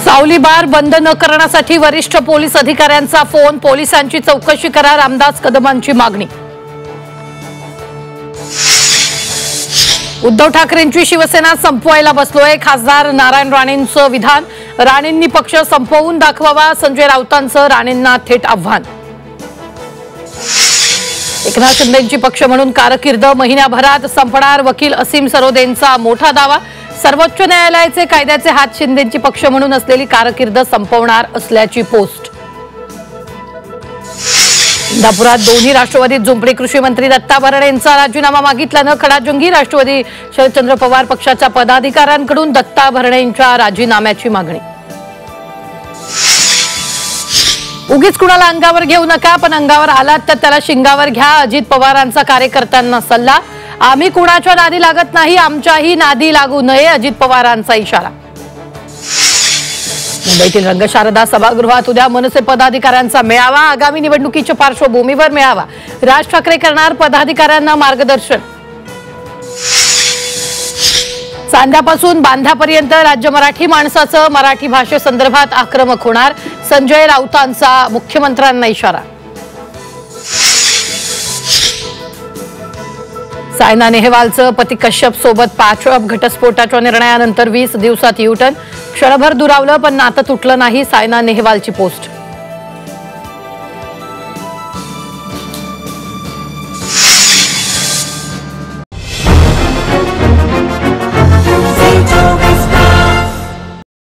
सावली बार बंद न करण्यासाठी वरिष्ठ पोलीस अधिकाऱ्यांचा फोन, पोलिसांची चौकशी करा, रामदास कदमांची मागणी। उद्धव ठाकरेंची शिवसेना संपवायला बसलोय, खासदार नारायण राणेंचं विधान। राणेंनी पक्ष संपवून दाखवावा, संजय राऊतांचं राणेंना थेट आव्हान। एकनाथ शिंदेंची पक्ष म्हणून कारकीर्द महिन्याभरात संपणार, वकील असीम सरोदेंचा मोठा दावा। सर्वोच्च न्यायालयाचे कायद्याचे हात, शिंदेंची पक्ष म्हणून असलेली कारकीर्द संपवणार असल्याची पोस्ट। इंदापुरात दोन्ही राष्ट्रवादीत जुंपडी, कृषी मंत्री दत्ता भरणेंचा राजीनामा मागितल्यानं खडाजंगी। राष्ट्रवादी शरदचंद्र पवार पक्षाच्या पदाधिकाऱ्यांकडून दत्ता भरणेंच्या राजीनाम्याची मागणी। उगीच कुणाला अंगावर घेऊ नका, पण अंगावर आलात तर त्याला शिंगावर घ्या, अजित पवारांचा कार्यकर्त्यांना सल्ला। आम्ही कुणाच्या नादी लागत नाही, आमच्याही नादी लागू नये, अजित पवारांचा इशारा। मुंबईतील रंगशारदा सभागृहात उद्या मनसे पदाधिकाऱ्यांचा मेळावा, आगामी निवडणुकीच्या पार्श्वभूमीवर मेळावा। राज ठाकरे करणार पदाधिकाऱ्यांना मार्गदर्शन। चांद्यापासून बांधापर्यंत राज्य मराठी माणसाचं मराठी भाषेसंदर्भात आक्रमक होणार, संजय राऊतांचा मुख्यमंत्र्यांना इशारा। सायना नेहवालचं पती कश्यप सोबत पॅचअप, घटस्फोटाच्या निर्णयानंतर 20 दिवसात युटर्न। क्षणभर दुरावलं पण नातं तुटलं नाही, सायना नेहवालची पोस्ट।